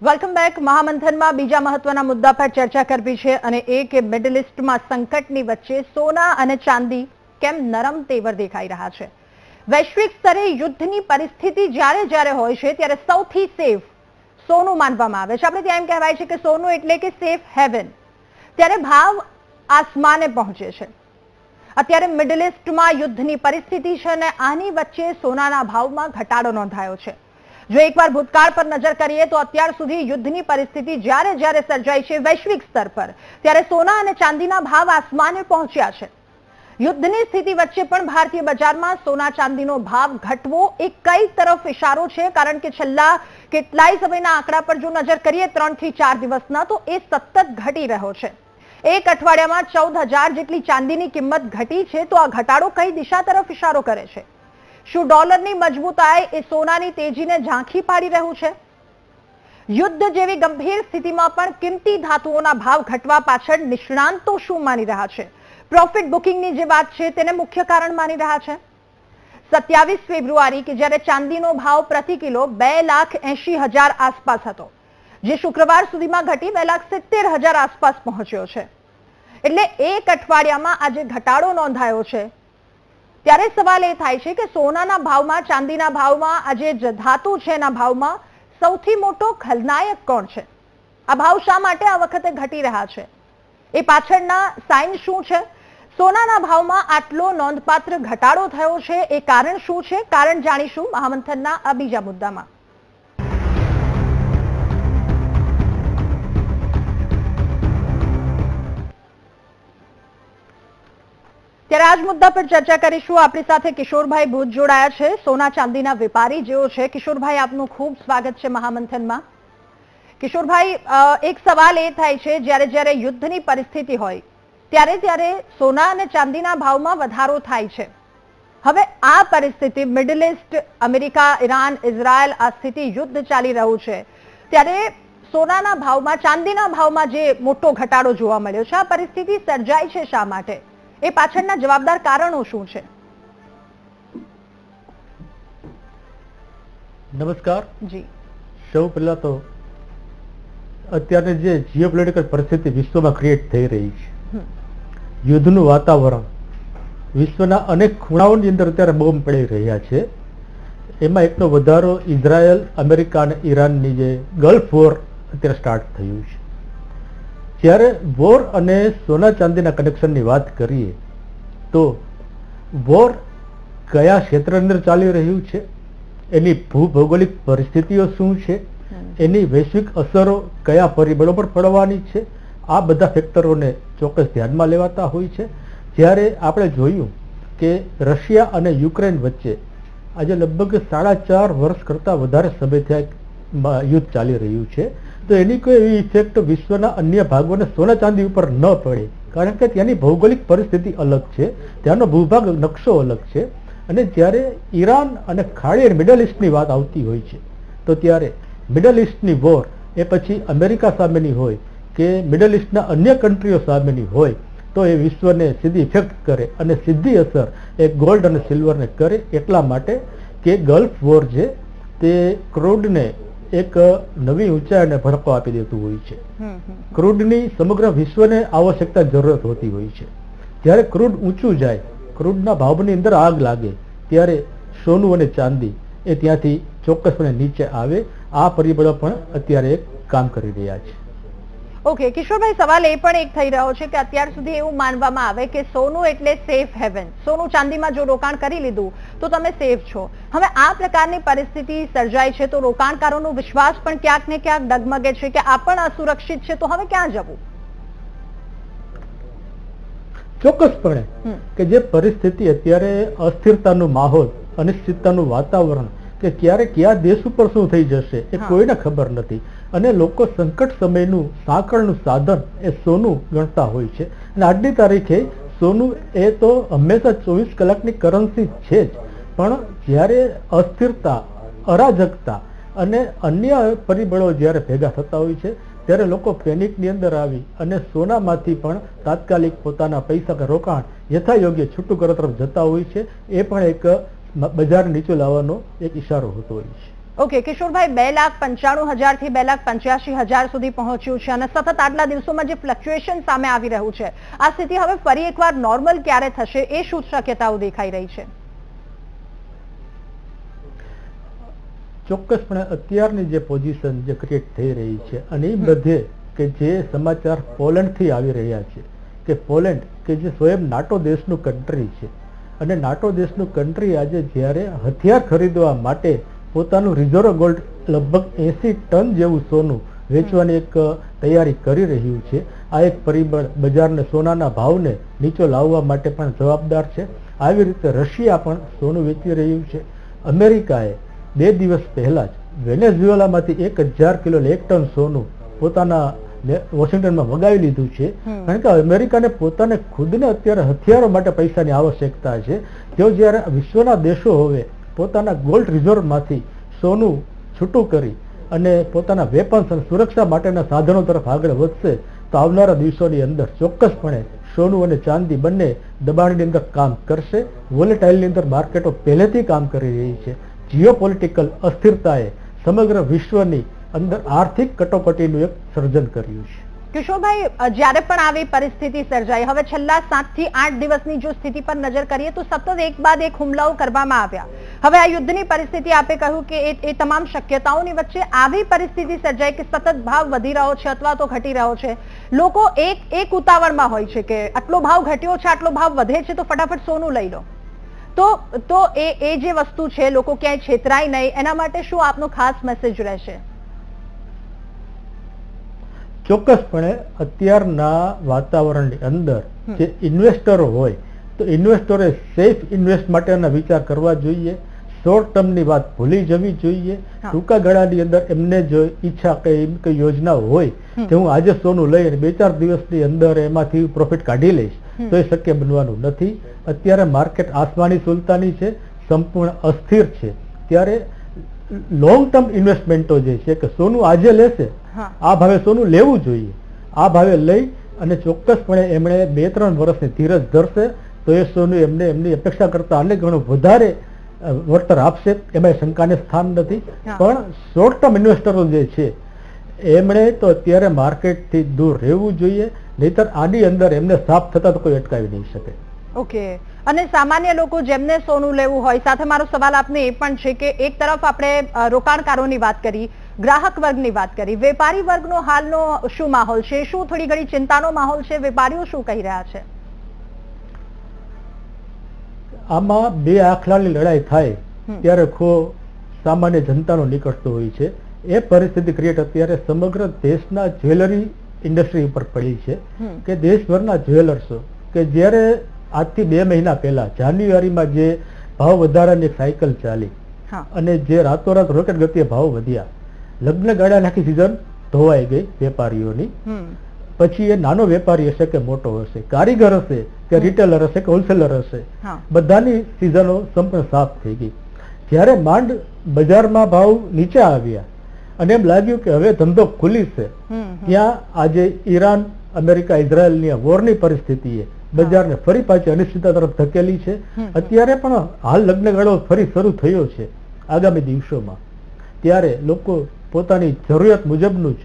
Welcome back. મહામંથનમાં બીજા મહત્વના મુદ્દા પર ચર્ચા કરવી છે અને એ કે મિડલ ઇસ્ટમાં સંકટની વચ્ચે સોના અને ચાંદી કેમ નરમ તેવર દેખાઈ રહ્યા છે. વૈશ્વિક સ્તરે યુદ્ધની પરિસ્થિતિ જ્યારે હોય છે ત્યારે સૌથી સેફ સોનું માનવામાં આવે છે. આપણે ત્યાં એમ કહેવાય છે કે સોનું એટલે કે સેફ હેવન. ત્યારે ભાવ આસમાને પહોંચે છે. અત્યારે મિડલ ઇસ્ટમાં યુદ્ધની પરિસ્થિતિ છે અને આની વચ્ચે સોનાના ભાવમાં ઘટાડો નોંધાયો છે. જો એકવાર ભૂતકાળ પર નજર કરીએ તો અત્યાર સુધી યુદ્ધની પરિસ્થિતિ જ્યારે સર્જાઈ છે વૈશ્વિક સ્તર પર, ત્યારે સોના અને ચાંદીના ભાવ આસમાને પહોંચ્યા છે. યુદ્ધની સ્થિતિ વચ્ચે પણ ભારતીય બજારમાં સોના ચાંદીનો ભાવ ઘટવો એ કઈ તરફ ઇશારો છે? કારણ કે છેલ્લા કેટલાય સમયના આંકડા પર જો નજર કરીએ 3 થી 4 દિવસના, તો એ સતત ઘટી રહ્યો છે. એક અઠવાડિયામાં 14,000 જેટલી ચાંદીની કિંમત ઘટી છે. તો આ ઘટાડો કઈ દિશા તરફ ઇશારો કરે છે? શું ડોલરની મજબૂતાઈ એ સોનાની તેજીને ઝાંખી પાડી રહ્યું છે? યુદ્ધ જેવી ગંભીર સ્થિતિમાં પણ કિંમતી ધાતુઓના ભાવ ઘટવા પાછળ નિષ્ણાંતો શું માની રહ્યા છે? પ્રોફિટ બુકિંગની જે વાત છે તેને મુખ્ય કારણ માની રહ્યા છે. 27 ફેબ્રુઆરી કે જ્યારે ચાંદીનો ભાવ પ્રતિ કિલો 2,80,000 આસપાસ હતો, જે શુક્રવાર સુધીમાં ઘટી 2,70,000 આસપાસ પહોંચ્યો છે. એટલે એક અઠવાડિયામાં આજે ઘટાડો નોંધાયો છે. ત્યારે સવાલ એ થાય છે કે સોનાના ભાવમાં, ચાંદીના ભાવમાં, આ જે ધાતુ છે એના ભાવમાં સૌથી મોટો ખલનાયક કોણ છે? આ ભાવ શા માટે આ વખતે ઘટી રહ્યા છે? એ પાછળના સાઇન શું છે? સોનાના ભાવમાં આટલો નોંધપાત્ર ઘટાડો થયો છે, એ કારણ શું છે? કારણ જાણીશું મહામંથનના આ બીજા મુદ્દામાં. ત્યારે આજ મુદ્દા પર ચર્ચા કરીશું. આપણી સાથે કિશોરભાઈ ભૂત જોડાયા છે, સોના ચાંદીના વેપારી જેઓ છે. કિશોરભાઈ, આપનું ખૂબ સ્વાગત છે મહામંથનમાં. કિશોરભાઈ, એક સવાલ એ થાય છે, જ્યારે યુદ્ધની પરિસ્થિતિ હોય ત્યારે સોના અને ચાંદીના ભાવમાં વધારો થાય છે. હવે આ પરિસ્થિતિ middle east, America, Iran, Israel, આ સ્થિતિ યુદ્ધ ચાલી રહ્યું છે, ત્યારે સોનાના ભાવમાં, ચાંદીના ભાવમાં જે મોટો ઘટાડો જોવા મળ્યો છે, આ પરિસ્થિતિ સર્જાય છે શા માટે? એ પાછળના જવાબદાર કારણો શું છે? નમસ્કાર જી. સૌ પહેલા તો અત્યારની જે જીઓપોલિટિકલ પરિસ્થિતિ વિશ્વમાં ક્રિએટ થઈ રહી છે, યુદ્ધનું વાતાવરણ વિશ્વના અનેક ખૂણાઓની અંદર અત્યારે બોમ્બ પડી રહ્યા છે. એમાં એકનો વધારો ઇઝરાયલ, અમેરિકા અને ઈરાનની જે ગલ્ફ વોર અત્યારે સ્ટાર્ટ થયું છે. જ્યારે વોર અને સોના ચાંદીના કનેક્શનની વાત કરીએ તો વોર કયા ક્ષેત્રની અંદર ચાલી રહ્યું છે, એની ભૂભૌગોલિક પરિસ્થિતિઓ શું છે, એની વૈશ્વિક અસરો કયા પરિબળો પર પડવાની છે, આ બધા ફેક્ટરોને ચોક્કસ ધ્યાનમાં લેવાતા હોય છે. જ્યારે આપણે જોયું કે રશિયા અને યુક્રેન વચ્ચે આજે લગભગ 4.5 વર્ષ કરતાં વધારે સમયથી યુદ્ધ ચાલી રહ્યું છે, તો એની કોઈ એવી ઇફેક્ટ વિશ્વના અન્ય ભાગોને સોના ચાંદી ઉપર ન પડે, કારણ કે ત્યાંની ભૌગોલિક પરિસ્થિતિ અલગ છે, ત્યાંનો ભૂભાગ નકશો અલગ છે. અને જ્યારે ઈરાન અને ખાડી મિડલ ઇસ્ટની વાત આવતી હોય છે, તો ત્યારે મિડલ ઇસ્ટની વોર એ પછી અમેરિકા સામેની હોય કે મિડલ ઇસ્ટના અન્ય કન્ટ્રીઓ સામેની હોય, તો એ વિશ્વને સીધી ઇફેક્ટ કરે અને સીધી અસર એ ગોલ્ડ અને સિલ્વરને કરે. એટલા માટે કે ગલ્ફ વોર છે તે ક્રૂડને એક નવી ઊંચાઈને ભડકો આપી દેતું હોય છે. ક્રૂડની સમગ્ર વિશ્વને આવશ્યકતા જરૂરત હોતી હોય છે. જ્યારે ક્રૂડ ઊંચું જાય, ક્રૂડના ભાવની અંદર આગ લાગે, ત્યારે સોનું અને ચાંદી એ ત્યાંથી ચોક્કસપણે નીચે આવે. આ પરિબળો પણ અત્યારે એક કામ કરી રહ્યા છે. ઓકે કિશોરભાઈ, સવાલ એ પણ એક થઈ રહ્યો છે કે અત્યાર સુધી એવું માનવામાં આવે કે સોનું એટલે સેફ હેવન, સોનું ચાંદીમાં જો રોકાણ કરી લીધું તો તમે સેફ છો. હવે આ પ્રકારની પરિસ્થિતિ સર્જાય છે તો રોકાણકારોનો વિશ્વાસ પણ ક્યાંક ને ક્યાંક ડગમગે છે કે આ પણ અસુરક્ષિત છે, તો હવે ક્યાં જવું? ચોક્કસપણે કે જે પરિસ્થિતિ અત્યારે અસ્થિરતાનો માહોલ, અનિશ્ચિતતાનું વાતાવરણ, કે ક્યારે કયા દેશ ઉપર શું થઈ જશે એ કોઈને ખબર નથી. અને લોકો સંકટ સમયનું સાંકળનું સાધન એ સોનું ગણતા હોય છે. અને આજની તારીખે સોનું એ તો હંમેશા 24 કલાકની કરન્સી છે જ, પણ જ્યારે અસ્થિરતા, અરાજકતા અને અન્ય પરિબળો જ્યારે ભેગા થતા હોય છે, ત્યારે લોકો પેનિકની અંદર આવી અને સોનામાંથી પણ તાત્કાલિક પોતાના પૈસા કે રોકાણ યથાયોગ્ય છૂટું કરવા તરફ જતા હોય છે. એ પણ એક બજાર નીચે લાવવાનો એક ઈશારો હોતો હોય છે. ઓકે કિશોરભાઈ, 2,95,000 થી 2,85,000 સુધી પહોંચ્યું છે અને સતત આટલા દિવસોમાં જે ફ્લક્ચ્યુએશન સામે આવી રહ્યું છે, આ સ્થિતિ હવે ફરી એકવાર નોર્મલ ક્યારે થશે, એ શું શક્યતાઓ દેખાઈ રહી છે? ચોક્કસપણે અત્યારની જે પોઝિશન જે ક્રિએટ થઈ રહી છે અને એ બધે કે જે સમાચાર પોલેન્ડથી આવી રહ્યા છે કે પોલેન્ડ કે જે સ્વયં નાટો દેશનું કન્ટ્રી છે અને નાટો દેશનું કન્ટ્રી આજે જ્યારે હથિયાર ખરીદવા માટે પોતાનું રિઝર્વ ગોલ્ડ લગભગ 80 ટન જેવું સોનું વેચવાની એક તૈયારી કરી રહ્યું છે. આ એક પરિબળ બજારને સોનાના ભાવને નીચો લાવવા માટે પણ જવાબદાર છે. આવી રીતે રશિયા પણ સોનું વેચી રહ્યું છે. અમેરિકાએ 2 દિવસ પહેલા જ વેનેઝુએલામાંથી 1,000 કિલો 1 ટન સોનું પોતાના વોશિંગ્ટનમાં મગાવી લીધું છે. કારણ કે અમેરિકાને પોતાને ખુદને અત્યારે હથિયારો માટે પૈસાની આવશ્યકતા છે. તેઓ જ્યારે વિશ્વના દેશો હવે પોતાના ગોલ્ડ રિઝર્વમાંથી સોનું છૂટું કરી અને પોતાના વેપન્સ અને સુરક્ષા માટેના સાધનો તરફ આગળ વધશે તો આવનારા દિવસોની અંદર ચોક્કસપણે સોનું અને ચાંદી બંને દબાણની અંદર કામ કરશે. વોલેટાઇલની અંદર માર્કેટો પહેલેથી કામ કરી રહી છે. જીઓપોલિટિકલ અસ્થિરતાએ સમગ્ર વિશ્વની અંદર આર્થિક કટોકટીનું એક સર્જન કર્યું છે. કિશોરભાઈ, જ્યારે પણ આવી પરિસ્થિતિ સર્જાઈ, હવે છેલ્લા 7 થી 8 દિવસની જો સ્થિતિ પર નજર કરીએ તો સતત એક બાદ એક હુમલાઓ કરવામાં આવ્યા. હવે આ યુદ્ધની પરિસ્થિતિ આપે કહ્યું કે એ તમામ શક્યતાઓની વચ્ચે આવી પરિસ્થિતિ સર્જાય કે સતત ભાવ વધી રહ્યો છે અથવા તો ઘટી રહ્યો છે, લોકો એક ઉતાવળમાં હોય છે કે આટલો ભાવ ઘટ્યો છે, આટલો ભાવ વધે છે તો ફટાફટ સોનું લઈ લો. તો એ જે વસ્તુ છે, લોકો ક્યાંય છેતરાય નહીં, એના માટે શું આપનો ખાસ મેસેજ રહેશે? ચોક્કસપણે અત્યારના વાતાવરણની અંદર જે ઇન્વેસ્ટરો હોય તો ઇન્વેસ્ટરોએ સેફ ઇન્વેસ્ટ માટેના વિચાર કરવા જોઈએ. શોર્ટ ટર્મની વાત ભૂલી જવી જોઈએ. ટૂંકા ગાળાની અંદર એમને જો ઈચ્છા કઈ યોજના હોય કે હું આજે સોનું લઈ અને 2-4 દિવસની અંદર એમાંથી પ્રોફિટ કાઢી લઈશ તો એ શક્ય બનવાનું નથી. અત્યારે માર્કેટ આસમાની સુલતાની છે, સંપૂર્ણ અસ્થિર છે. ત્યારે લોંગ ટર્મ ઇન્વેસ્ટમેન્ટો જે છે કે સોનું આજે લેશે, આ ભાવે સોનું લેવું જોઈએ. આ ભાવે લઈ અને ચોક્કસપણે એમણે 2-3 વર્ષની ધીરજ ધરશે તો એ સોનું એમની અપેક્ષા કરતા અનેક ગણું વધારે વળતર આપશે, એમાં શંકાને સ્થાન નથી. પણ શોર્ટ ટર્મ ઇન્વેસ્ટરો જે છે એમણે તો અત્યારે માર્કેટથી દૂર રહેવું જોઈએ, નહીતર આની અંદર એમને સાફ થતા તો કોઈ અટકાવી નહીં શકે. ઓકે, અને સામાન્ય લોકો જેમને સોનું લેવું હોય, સાથે મારો સવાલ આપને એ પણ છે કે એક તરફ આપણે રોકાણકારોની વાત કરી, ગ્રાહક વર્ગની વાત કરી, વેપારી વર્ગનો હાલનો શું માહોલ છે? શું થોડી ઘણી ચિંતાનો માહોલ છે? વેપારીઓ શું કહી રહ્યા છે? આમાં બે આખલાની લડાઈ થાય ત્યારે ખો સામાન્ય જનતાનો નીકળતો હોય છે. એ પરિસ્થિતિ ક્રિએટ અત્યારે સમગ્ર દેશના જ્વેલરી ઇન્ડસ્ટ્રી ઉપર પડી છે કે દેશભરના જ્વેલર્સો કે જ્યારે આજથી 2 મહિના પહેલા જાન્યુઆરીમાં જે ભાવ વધારાની સાયકલ ચાલી અને જે રાતોરાત રોકેટ ગતિએ ભાવ વધ્યા, લગ્ન ગાળાની આખી સિઝન ધોવાઈ ગઈ વેપારીઓની. પછી એ નાનો વેપારી હશે કે મોટો હશે, કારીગર હશે કે રિટેલર હશે કે હોલસેલર હશે, બધાની સિઝનો સંપૂર્ણ સાફ થઈ ગઈ. જ્યારે માંડ બજારમાં ભાવ નીચે આવ્યા અને એમ લાગ્યું કે હવે ધંધો ખુલી છે, ત્યાં આજે ઈરાન, અમેરિકા, ઇઝરાયલની વોરની પરિસ્થિતિએ બજારને ફરી પાછી અનિશ્ચિતતા તરફ ધકેલી છે. અત્યારે પણ હાલ લગ્નગાળો ફરી શરૂ થયો છે આગામી દિવસોમાં. ત્યારે લોકો પોતાની જરૂરિયાત મુજબનું જ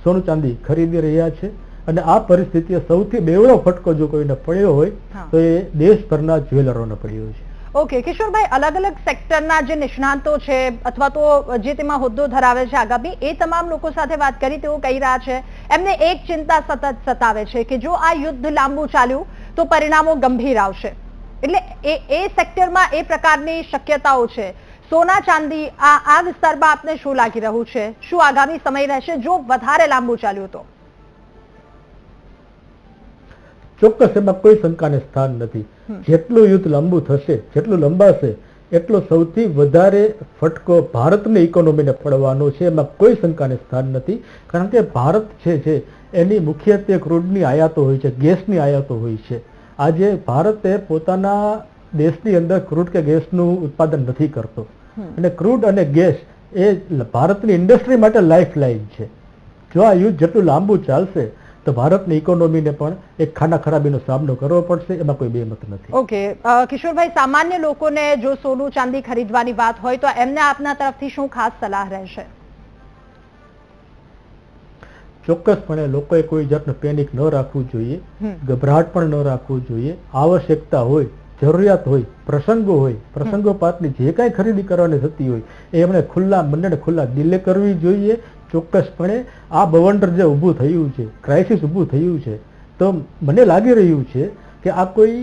સોનું ચાંદી ખરીદી રહ્યા છે અને આ પરિસ્થિતિએ સૌથી બેવડો ફટકો જો કોઈને પડ્યો હોય તો એ દેશભરના જ્વેલરોને પડ્યો છે. ઓકે કિશોરભાઈ, અલગ અલગ સેક્ટરના જે નિષ્ણાંતો છે અથવા તો જે તેમાં હોદ્દો ધરાવે છે આગામી, એ તમામ લોકો સાથે વાત કરી તેઓ કહી રહ્યા છે એમને એક ચિંતા સતત સતાવે છે કે જો આ યુદ્ધ લાંબુ ચાલ્યું તો પરિણામો ગંભીર આવશે. એટલે એ સેક્ટરમાં એ પ્રકારની શક્યતાઓ છે. સોના ચાંદી આ વિસ્તારમાં આપને શું લાગી રહ્યું છે? શું આગામી સમય રહેશે જો વધારે લાંબુ ચાલ્યું તો? ચોક્કસ એમાં કોઈ શંકાને સ્થાન નથી. જેટલું યુદ્ધ લાંબુ થશે, જેટલું લંબાશે, એટલો સૌથી વધારે ફટકો ભારતની ઇકોનોમીને પડવાનો છે. એમાં કોઈ શંકાને સ્થાન નથી. કારણ કે ભારત છે એની મુખ્યત્વે ક્રૂડની આયાતો હોય છે, ગેસની આયાતો હોય છે. આજે ભારતે પોતાના દેશની અંદર ક્રૂડ કે ગેસનું ઉત્પાદન નથી કરતો અને ક્રૂડ અને ગેસ એ ભારતની ઇન્ડસ્ટ્રી માટે લાઈફ લાઈન છે. જો આ યુદ્ધ જેટલું લાંબુ ચાલશે તો ભારતની ઇકોનોમીને પણ એક ખાના ખરાબીનો સામનો કરવો પડશે, એમાં કોઈ બેમત નથી. ઓકે કિશોરભાઈ, સામાન્ય લોકોને જો સોનું ચાંદી ખરીદવાની વાત હોય તો એમને આપના તરફથી શું ખાસ સલાહ રહેશે? ચોક્કસપણે લોકોએ કોઈ જાતનું પેનિક ન રાખવું જોઈએ, ગભરાટ પણ ન રાખવું જોઈએ. આવશ્યકતા હોય, જરૂરિયાત હોય, પ્રસંગોપાતની જે કાંઈ ખરીદી કરવાની થતી હોય એ એમણે ખુલ્લા મને ખુલ્લા દિલે કરવી જોઈએ. ચોક્કસપણે આ બવંડર જે ઊભું થયું છે, ક્રાઇસિસ ઊભું થયું છે, તો મને લાગી રહ્યું છે કે આ કોઈ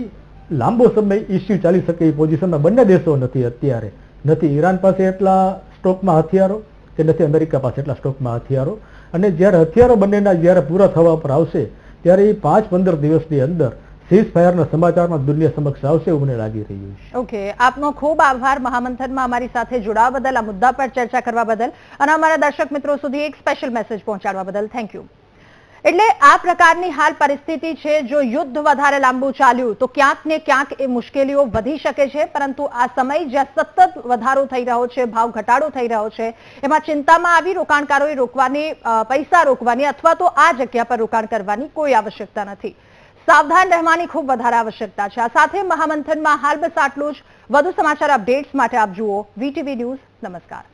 લાંબો સમય ઇસ્યુ ચાલી શકે એ પોઝિશનમાં બંને દેશો નથી અત્યારે. નથી ઈરાન પાસે એટલા સ્ટોકમાં હથિયારો કે નથી અમેરિકા પાસે એટલા સ્ટોકમાં હથિયારો. અને જ્યારે હથિયારો બંનેના જ્યારે પૂરા થવા પર આવશે ત્યારે એ 5-15 દિવસની અંદર સીઝ ફાયરના સમાચારમાં દુનિયા સમક્ષ આવશે એવું મને લાગી રહ્યું છે. ઓકે, આપનો ખૂબ આભાર મહામંથનમાં અમારી સાથે જોડાવા બદલ, આ મુદ્દા પર ચર્ચા કરવા બદલ અને અમારા દર્શક મિત્રો સુધી એક સ્પેશિયલ મેસેજ પહોંચાડવા બદલ થેન્ક યુ. એટલે આ પ્રકારની હાલ પરિસ્થિતિ છે. જો યુદ્ધ વધારે લાંબુ ચાલ્યું તો ક્યાંક ને ક્યાંક એ મુશ્કેલીઓ વધી શકે છે, પરંતુ આ સમય જ્યાં સતત વધારો થઈ રહ્યો છે, ભાવ ઘટાડો થઈ રહ્યો છે, એમાં ચિંતામાં આવી રોકાણકારોએ પૈસા રોકવાની અથવા તો આ જગ્યા પર રોકાણ કરવાની કોઈ આવશ્યકતા નથી. સાવધાન રહેવાની ખૂબ વધારે આવશ્યકતા છે. આ સાથે મહામંથનમાં હાલ બસ આટલું જ. વધુ સમાચાર અપડેટ્સ માટે આપ જુઓ VTV ન્યૂઝ. નમસ્કાર.